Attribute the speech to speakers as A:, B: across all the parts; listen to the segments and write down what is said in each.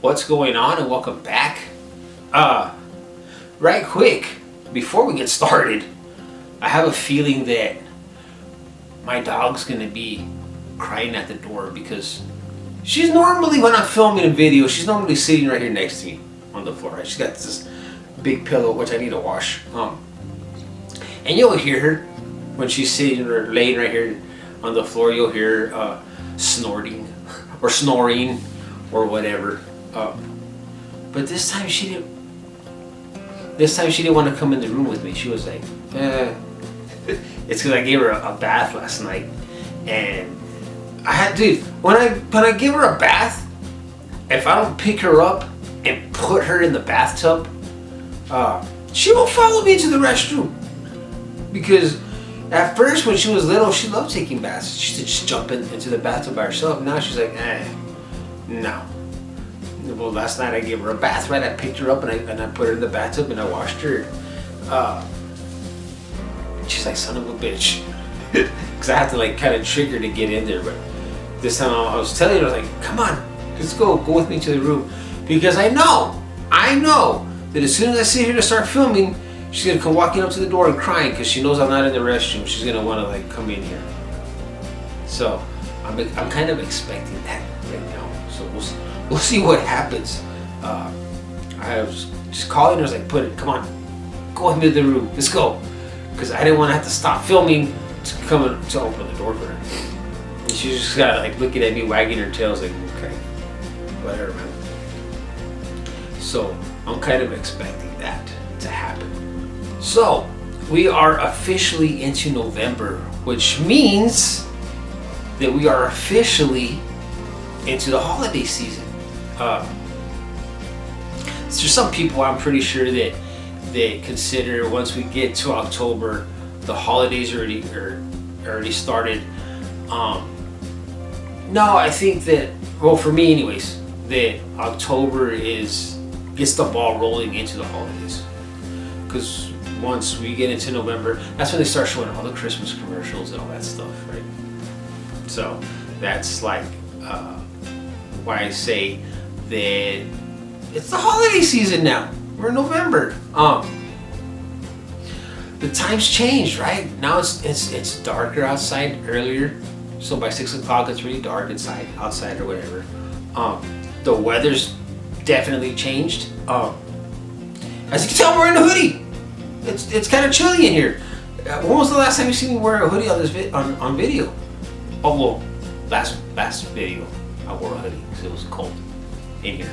A: What's going on, and welcome back. Right quick, before we get started, I have a feeling that my dog's gonna be crying at the door because she's normally, when I'm filming a video, she's normally sitting right here next to me on the floor. Right? She's got this big pillow, which I need to wash. And you'll hear her when she's sitting or laying right here on the floor. You'll hear her snorting or snoring or whatever. But this time she didn't want to come in the room with me. She was like, it's because I gave her a bath last night, and when I give her a bath, if I don't pick her up and put her in the bathtub, she won't follow me to the restroom. Because at first, when she was little, she loved taking baths. She used to just jump into the bathtub by herself. Now she's like, no. Well, last night I gave her a bath, right? I picked her up and I put her in the bathtub and I washed her. She's like, son of a bitch. Because I had to like kind of trick her to get in there. But this time I was telling her, I was like, come on, let's go with me to the room. Because I know that as soon as I sit here to start filming, she's going to come walking up to the door and crying because she knows I'm not in the restroom. She's going to want to like come in here. So I'm kind of expecting that right now. So we'll see what happens. I was just calling her. I was like, come on, go into the room. Let's go. Because I didn't want to have to stop filming to open the door for her. And she just got like looking at me, wagging her tail. Like, okay, whatever, man. So I'm kind of expecting that to happen. So we are officially into November, which means that we are officially into the holiday season. There's some people, I'm pretty sure, that they consider once we get to October, the holidays already started. No, I think that, well, for me anyways, that October gets the ball rolling into the holidays. Because once we get into November, that's when they start showing all the Christmas commercials and all that stuff, right? So that's like why I say that it's the holiday season now. We're in November. The times changed, right? Now it's darker outside earlier, so by 6 o'clock it's really dark outside or whatever. The weather's definitely changed. As you can tell, I'm wearing a hoodie. It's kind of chilly in here. When was the last time you seen me wear a hoodie on on video? Oh well, last video I wore a hoodie because it was cold in here.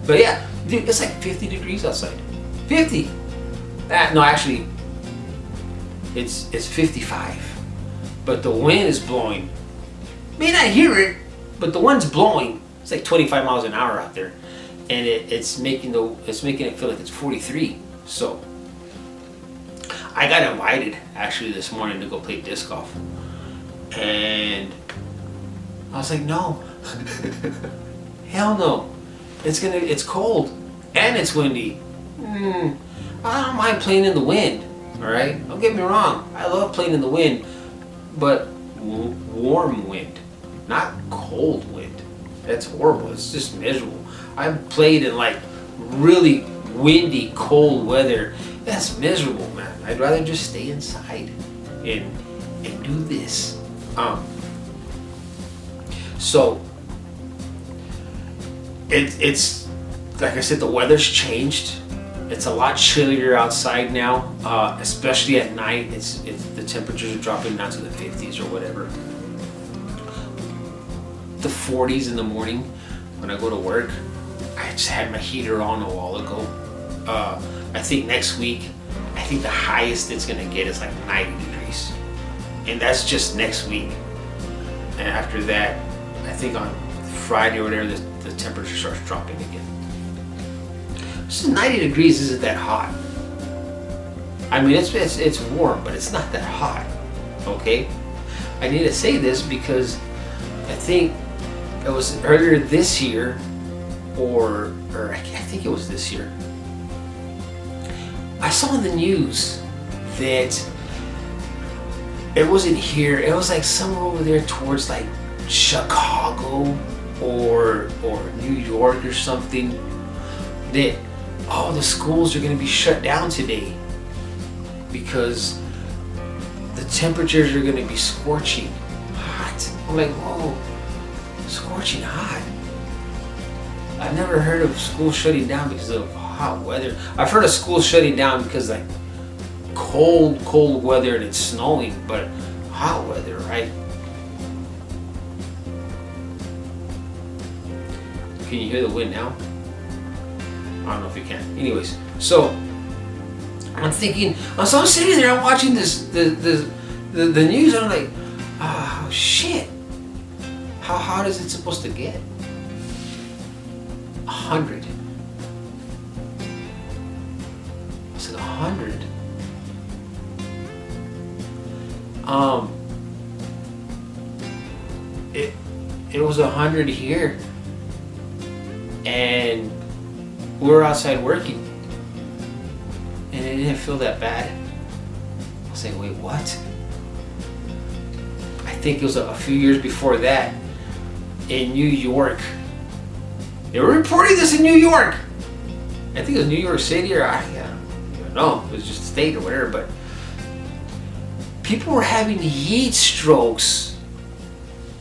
A: But yeah, dude, it's like 50 degrees outside. 50. No, actually, it's 55. But the wind is blowing. May not hear it, but the wind's blowing. It's like 25 miles an hour out there, and it's making it feel like it's 43. So I got invited actually this morning to go play disc golf, and I was like, no, hell no. It's cold and it's windy. I don't mind playing in the wind. All right, don't get me wrong. I love playing in the wind, but warm wind, not cold wind. That's horrible. It's just miserable. I've played in like really windy, cold weather. That's miserable, man. I'd rather just stay inside and do this. So it's like I said, the weather's changed. It's a lot chillier outside now, especially at night. The temperatures are dropping down to the 50s or whatever. The 40s in the morning when I go to work. I just had my heater on a while ago. I think next week, I think the highest it's gonna get is like 90 degrees, and that's just next week. And after that, I think on Friday or whatever, the temperature starts dropping again. So 90 degrees isn't that hot. I mean, it's warm, but it's not that hot. Okay? I need to say this because I think it was earlier this year, or I think it was this year. I saw in the news that it wasn't here. It was like somewhere over there towards like Chicago or New York or something, that all the schools are going to be shut down today because the temperatures are going to be scorching hot. I'm like, whoa, scorching hot. I've never heard of schools shutting down because of hot weather. I've heard of schools shutting down because like cold weather and it's snowing, but hot weather, right? Can you hear the wind now? I don't know if you can. Anyways, so I'm thinking, so I'm sitting there, I'm watching the news, and I'm like, oh shit, how hot is it supposed to get? 100. I said 100. It was 100 here, and we were outside working, and it didn't feel that bad. I was like, wait, what? I think it was a few years before that in New York. They were reporting this in New York. I think it was New York City, or I don't know, it was just a state or whatever, but people were having heat strokes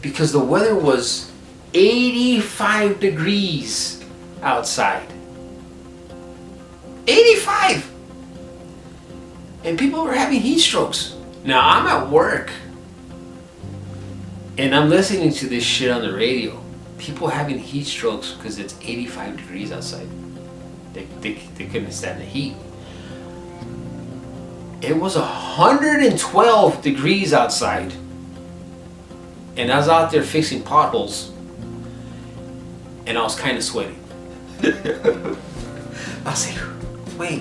A: because the weather was 85 degrees outside. 85! And people were having heat strokes. Now I'm at work and I'm listening to this shit on the radio. People having heat strokes because it's 85 degrees outside. They couldn't stand the heat. It was 112 degrees outside. And I was out there fixing potholes. And I was kind of sweating. I was like, wait,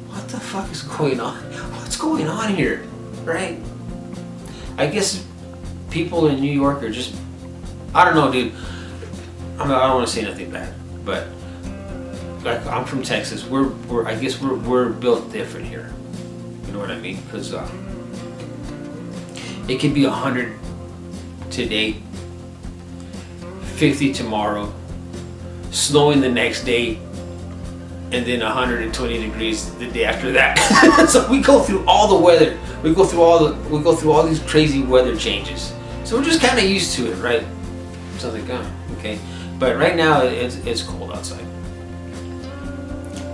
A: what the fuck is going on? What's going on here? Right? I guess people in New York are just, I don't know, dude. I don't want to say nothing bad, but like, I'm from Texas. I guess we're built different here. You know what I mean? Because it could be 100 today, 50 tomorrow, snowing the next day, and then 120 degrees the day after that. So we go through all the weather. We go through all these crazy weather changes. So we're just kind of used to it, right? So like, okay. But right now it's cold outside.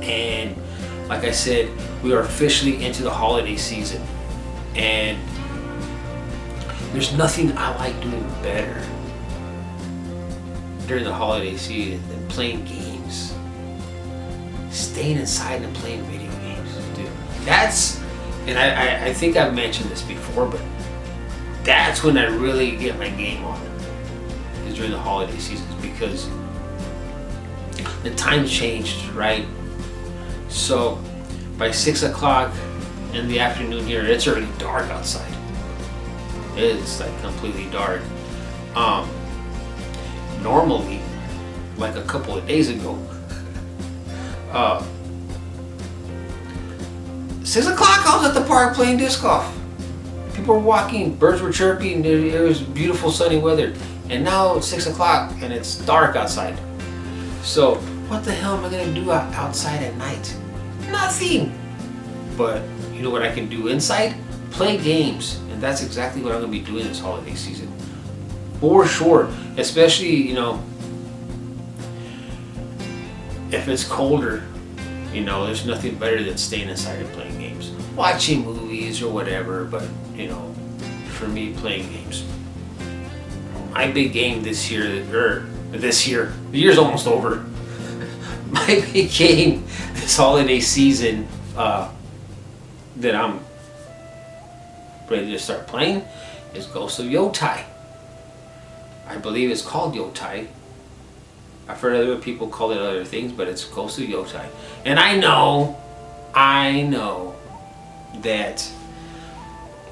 A: And like I said, we are officially into the holiday season. And there's nothing I like doing better during the holiday season than playing games. Staying inside and playing video games, dude. And I think I've mentioned this before, but that's when I really get my game on, is during the holiday seasons, because the time's changed, right? So by 6 o'clock in the afternoon here, it's already dark outside. It's like completely dark. Normally, like a couple of days ago, 6 o'clock I was at the park playing disc golf. People were walking, birds were chirping, it was beautiful sunny weather. And now it's 6 o'clock and it's dark outside. So what the hell am I gonna do outside at night? Nothing. But you know what I can do inside? Play games. And that's exactly what I'm gonna be doing this holiday season. For sure. Especially, you know, if it's colder, you know, there's nothing better than staying inside and playing games. Watching movies or whatever, but, you know, for me, playing games. My big game this year, the year's almost over. My big game this holiday season that I'm ready to start playing is Ghost of Yotei. I believe it's called Yotei. I've heard other people call it other things, but it's Ghost of Yotei. And I know that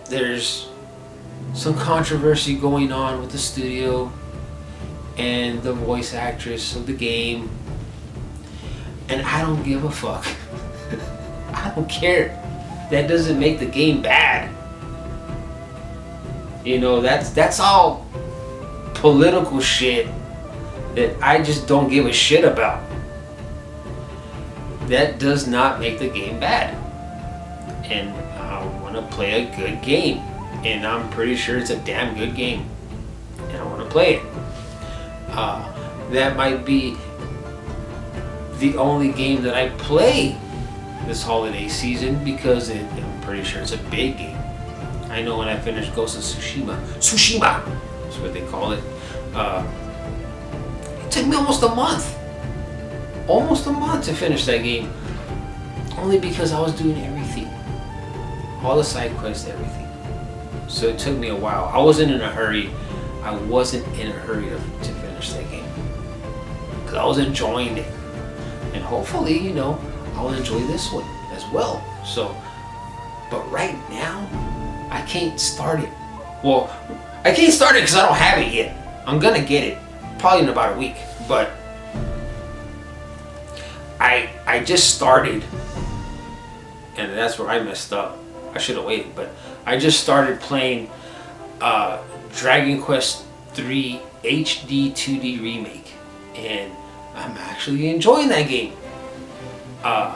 A: there's some controversy going on with the studio and the voice actress of the game. And I don't give a fuck. I don't care. That doesn't make the game bad. You know, that's all political shit that I just don't give a shit about. That does not make the game bad. And I want to play a good game. And I'm pretty sure it's a damn good game. And I want to play it. That might be the only game that I play this holiday season because I'm pretty sure it's a big game. I know when I finished Ghost of Tsushima, that's what they call it. It took me almost a month to finish that game, only because I was doing everything, all the side quests, everything. So it took me a while. I wasn't in a hurry to finish that game because I was enjoying it, and hopefully, I'll enjoy this one as well. So, but right now, I can't start it. Well, I can't start it because I don't have it yet. I'm gonna get it probably in about a week, but I just started, and that's where I messed up. I should have waited, but I just started playing Dragon Quest III HD 2D Remake, and I'm actually enjoying that game. I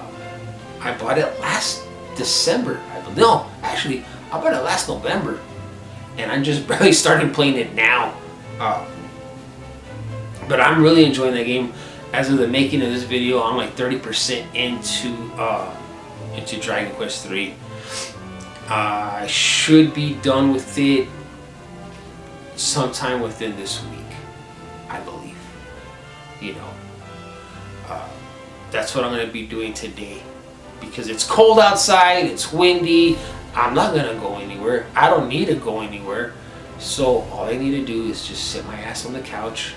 A: bought it last December. I bought it last November, and I just barely started playing it now. But I'm really enjoying that game. As of the making of this video, I'm like 30% into Dragon Quest III. I should be done with it sometime within this week, I believe. That's what I'm going to be doing today, because it's cold outside, it's windy. I'm not going to go anywhere. I don't need to go anywhere. So all I need to do is just sit my ass on the couch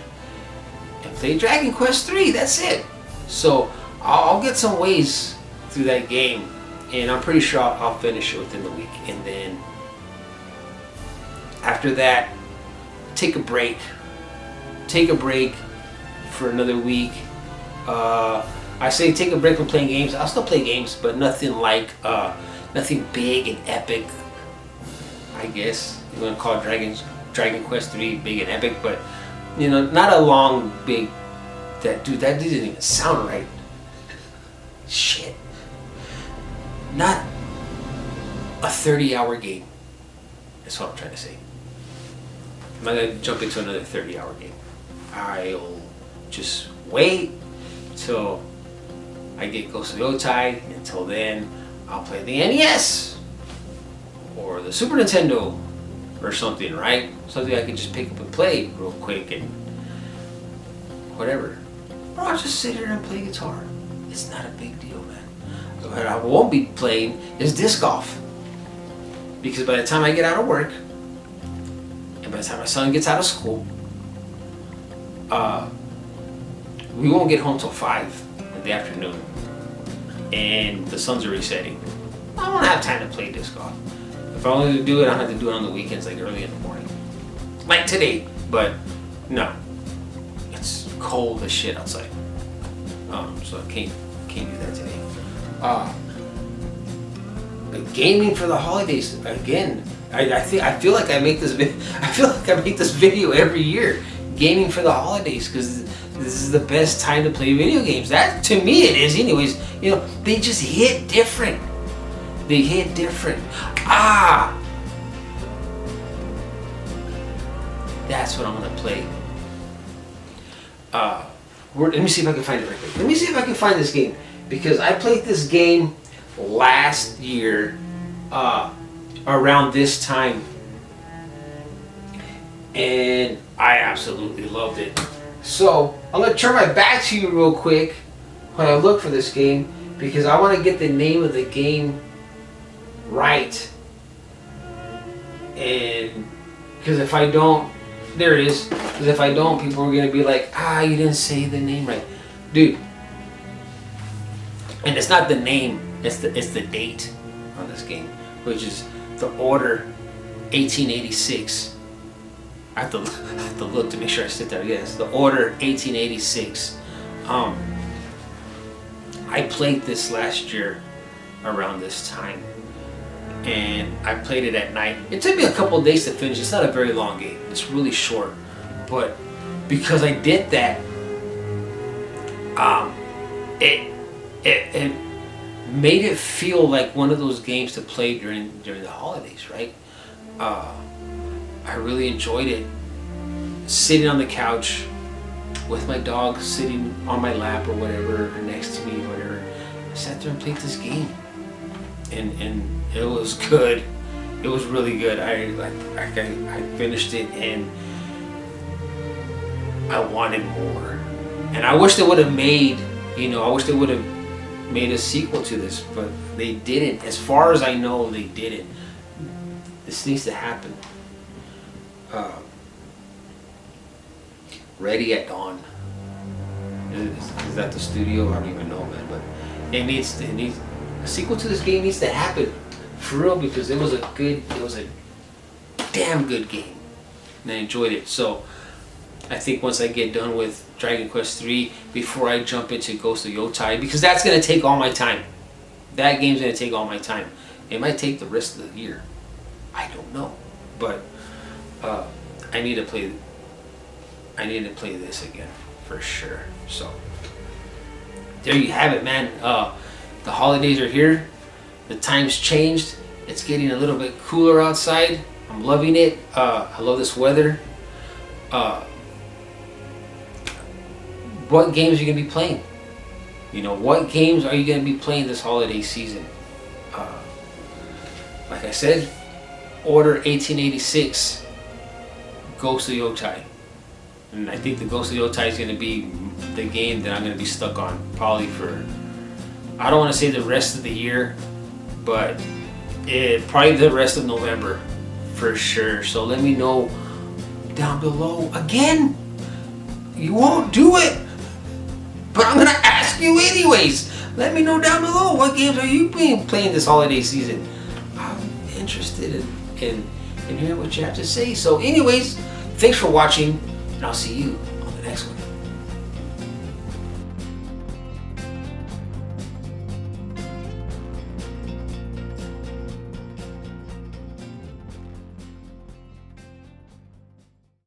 A: and play Dragon Quest III. That's it. So I'll get some ways through that game, and I'm pretty sure I'll finish it within the week. And then after that, take a break for another week. I say take a break from playing games. I'll still play games, but nothing big and epic. I guess you want to call Dragon Quest III big and epic, but not a long big. That didn't even sound right. Shit. Not a 30-hour game. That's what I'm trying to say. I'm not gonna jump into another 30-hour game. I'll just wait till I get Ghost of Yotei. Until then, I'll play the NES or the Super Nintendo or something, right? Something I can just pick up and play real quick and whatever. Or I'll just sit here and play guitar. It's not a big deal, man. What I won't be playing is disc golf, because by the time I get out of work and by the time my son gets out of school, we won't get home till 5 in the afternoon, and the sun's already setting. I won't have time to play disc golf. If I wanted to do it, I have to do it on the weekends, like early in the morning, like today. But no, it's cold as shit outside, so I can't do that today. But gaming for the holidays again. I feel like I make this video every year. Gaming for the holidays, because this is the best time to play video games. That, to me, it is. Anyways, they just hit different. They hit different. That's what I'm gonna play. Let me see if I can find it right quick. Let me see if I can find this game, because I played this game last year around this time, and I absolutely loved it. So I'm gonna turn my back to you real quick when I look for this game, because I want to get the name of the game right. And because if I don't, there it is. Because if I don't, people are gonna be like, you didn't say the name right, dude. And it's not the name, it's the date on this game, which is the Order 1886. I have to look to make sure I sit there. Yes, the Order 1886. I played this last year around this time, and I played it at night. It took me a couple of days to finish. It's not a very long game. It's really short. But because I did that, it made it feel like one of those games to play during the holidays, right? I really enjoyed it. Sitting on the couch with my dog sitting on my lap or whatever, or next to me or whatever. I sat there and played this game, and it was good. It was really good. I finished it and I wanted more. And I wish they would have made, I wish they would have made a sequel to this, but they didn't. As far as I know, they didn't. This needs to happen. Ready at Dawn. Is that the studio? I don't even know, man. But it needs a sequel to this game needs to happen for real, because it was a damn good game, and I enjoyed it. So I think once I get done with Dragon Quest III, before I jump into Ghost of Yotai, because that's gonna take all my time. That game's gonna take all my time. It might take the rest of the year. I don't know, but I need to play this again for sure. So there you have it, man. The holidays are here. The time's changed. It's getting a little bit cooler outside. I'm loving it. I love this weather. What games are you gonna be playing? What games are you gonna be playing this holiday season? Like I said, order 1886 Ghost of Yotai. And I think the Ghost of Yotai is going to be the game that I'm going to be stuck on probably for, I don't want to say the rest of the year, but probably the rest of November for sure. So let me know down below. Again, you won't do it, but I'm going to ask you anyways. Let me know down below, what games are you playing this holiday season? I'm interested in hearing what you have to say. So anyways, thanks for watching, and I'll see you